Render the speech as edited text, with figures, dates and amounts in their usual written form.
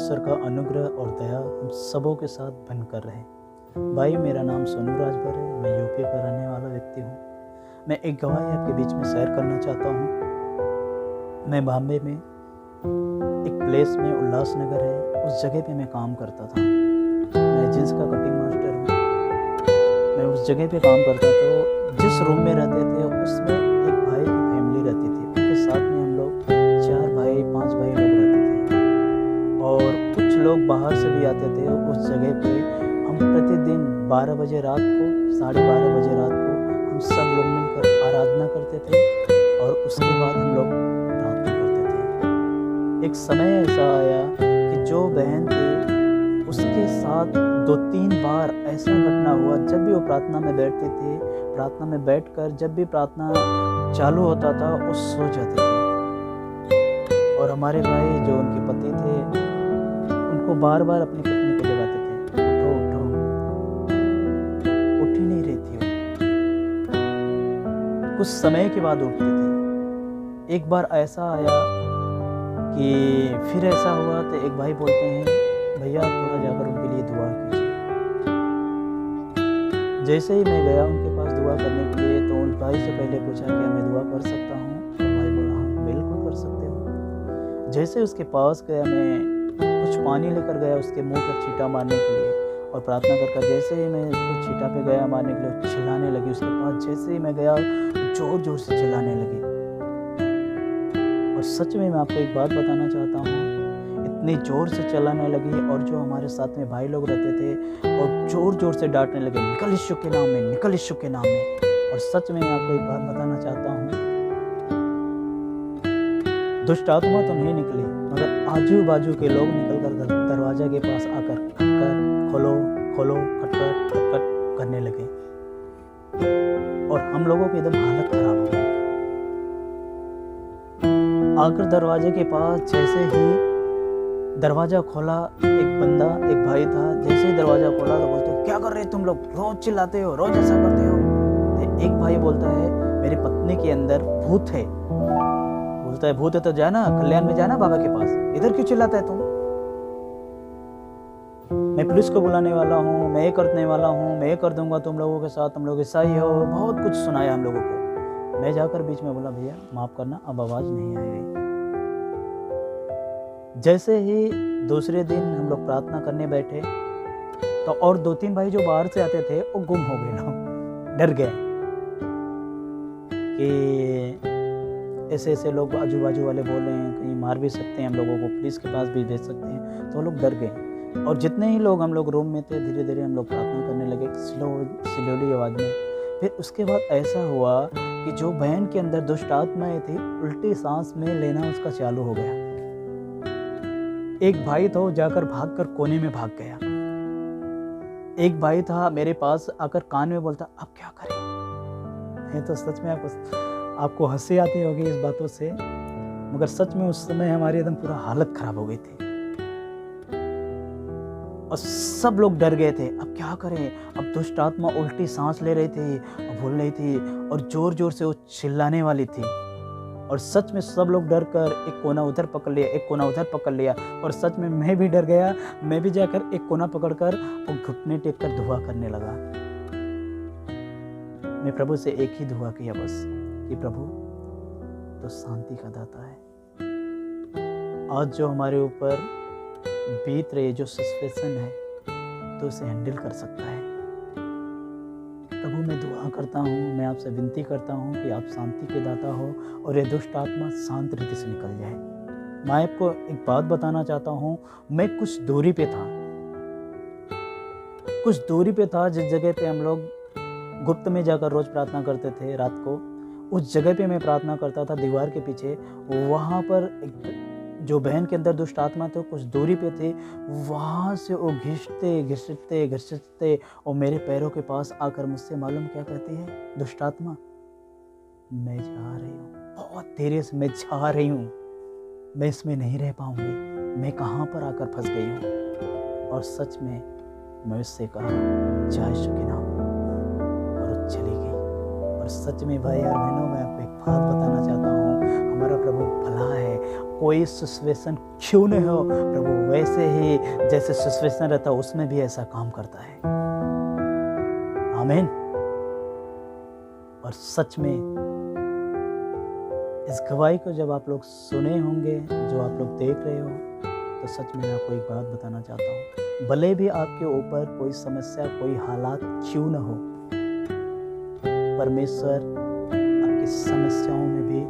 ईश्वर का अनुग्रह और दया हम सबों के साथ बनकर रहे। भाई, मेरा नाम सोनू राजभर है। मैं यूपी का रहने वाला व्यक्ति हूँ। मैं एक गवाही आपके बीच में शेयर करना चाहता हूँ। मैं बॉम्बे में एक प्लेस में उल्लासनगर है, उस जगह पे मैं काम करता था। मैं जींस का कटिंग मास्टर हूँ। मैं उस जगह पे काम करता था। जिस रूम में रहते थे उसमें एक भाई की फैमिली रहती थी। उनके साथ में हम लोग 4 भाई 5 भाई लोग रहते थे और कुछ लोग बाहर से भी आते थे। उस जगह पे हम प्रतिदिन 12 बजे रात को, 12:30 बजे रात को हम सब लोग मिलकर आराधना करते थे और उसके बाद हम लोग प्रार्थना करते थे। एक समय ऐसा आया कि जो बहन थी उसके साथ 2-3 बार ऐसा घटना हुआ। जब भी वो प्रार्थना में बैठती थी, प्रार्थना में बैठकर जब भी प्रार्थना चालू होता था वो सो जाती थी। और हमारे भाई जो उनके पति थे उनको बार बार अपनी पत्नी को जगाते थे, उठो उठो, उठ ही नहीं रही थी वो। कुछ समय के बाद उठती थी। एक बार ऐसा आया कि फिर ऐसा हुआ तो एक भाई बोलते हैं, भैया थोड़ा जाकर उनके लिए दुआ कीजिए। जैसे ही मैं गया उनके पास दुआ करने के लिए तो उन भाई से पहले पूछा कि मैं दुआ कर सकता हूँ? तो भाई बोला हाँ बिल्कुल कर सकते हो। जैसे उसके पास गया, मैं कुछ पानी लेकर गया उसके मुंह पर छींटा मारने के लिए और प्रार्थना कर जैसे ही मैं उसको छींटा पे गया मारने के लिए, चिल्लाने लगी। उसके पास जैसे ही मैं गया जोर जोर से चिल्लाने लगी। और सच में मैं आपको एक बात बताना चाहता हूँ, इतनी जोर से चिल्लाने लगी और जो हमारे साथ में भाई लोग रहते थे और जोर जोर से डांटने लगे, निकल यीशु के नाम में, निकल यीशु के नाम में। और सच में मैं आपको एक बात बताना चाहता हूँ, दुष्ट आत्मा तो नहीं निकली मगर आजू बाजू के लोग निकल कर दरवाजा के पास आकर खटखट, खोलो खोलो, खटखट खटखट करने लगे और हम लोगों की एकदम हालत खराब हो गई। आकर दरवाजे के पास जैसे ही दरवाजा खोला, एक बंदा, एक भाई था, जैसे ही दरवाजा खोला तो बोलते क्या कर रहे हो तुम लोग, रोज चिल्लाते हो, रोज ऐसा करते हो। तो एक भाई बोलता है मेरी पत्नी के अंदर भूत है। बोलता है भूत है तो जाना कल्याण में, जाना बाबा के पास, इधर क्यों चिल्लाता है तुम? मैं पुलिस को बुलाने वाला हूँ, मैं ये करने वाला हूँ, मैं ये कर दूंगा तुम लोगों के साथ, तुम लोग ईसाई हो। बहुत कुछ सुनाया हम लोगों को। मैं जाकर बीच में बोला भैया माफ करना, अब आवाज नहीं आएगी। जैसे ही दूसरे दिन हम लोग प्रार्थना करने बैठे तो और 2-3 भाई जो बाहर से आते थे वो गुम हो गए, लोग डर गए कि ऐसे ऐसे लोग आजू बाजू वाले बोल रहे हैं, कहीं मार भी सकते हैं हम लोगों को, पुलिस के पास भी भेज सकते हैं। तो लोग डर गए और जितने ही लोग हम लोग रूम में थे धीरे धीरे हम लोग प्रार्थना करने लगे स्लोली आवाज में। फिर उसके बाद ऐसा हुआ कि जो बहन के अंदर दुष्ट आत्माएं थी उल्टी सांस में लेना उसका चालू हो गया। एक भाई था जाकर भागकर कोने में भाग गया। एक भाई था मेरे पास आकर कान में बोलता अब क्या करें। मैं तो सच में आपको हंसी आती होगी इस बातों से, मगर सच में उस समय हमारी एकदम पूरा हालत खराब हो गई थी और सब लोग डर गए थे। अब क्या करें? अब दुष्ट आत्मा उल्टी सांस ले रही थी और बोल रही थी और जोर जोर से वो चिल्लाने वाली थी। और सच में सब लोग डर कर एक कोना उधर पकड़ लिया, एक कोना उधर पकड़ लिया। और सच में मैं भी डर गया। मैं भी जाकर एक कोना पकड़कर और घुटने टेक कर दुआ करने लगा। मैं प्रभु से एक ही दुआ किया बस कि प्रभु तो शांति का दाता है। आज जो हमारे ऊपर बीत रही जो सिचुएशन है तो उसे हैंडल कर सकता है। प्रभु मैं दुआ करता हूँ, मैं आपसे विनती करता हूँ कि आप शांति के दाता हो और ये दुष्ट आत्मा शांत रीति से निकल जाए। मैं आपको एक बात बताना चाहता हूँ, मैं कुछ दूरी पे था जिस जगह पे हम लोग गुप्त में जाकर रोज प्रार्थना करते थे रात को। उस जगह पे मैं प्रार्थना करता था दीवार के पीछे। वहाँ पर एक जो बहन के अंदर दुष्ट आत्मा थे कुछ दूरी पे थे। वहाँ से वो घिसटते और मेरे पैरों के पास आकर मुझसे मालूम क्या कहती है दुष्ट आत्मा, मैं जा रही हूँ, बहुत देर से मैं जा रही हूँ, मैं इसमें नहीं रह पाऊंगी, मैं कहाँ पर आकर फंस गई हूँ। और सच में मैं उससे कहा जा यीशु के नाम, और वो चली गई। और सच में भाई और बहनों मैं आपको एक बात बताना चाहता हूँ, हमारा प्रभु भला है। कोई सिचुएशन क्यों नहीं हो, प्रभु वैसे ही जैसे सिचुएशन रहता है उसमें भी ऐसा काम करता है। आमीन। और सच में इस गवाही को जब आप लोग सुने होंगे, जो आप लोग देख रहे हो, तो सच में मैं आपको एक बात बताना चाहता हूँ, भले भी आपके ऊपर कोई समस्या, कोई हालात क्यों न हो, परमेश्वर आपकी समस्याओं में भी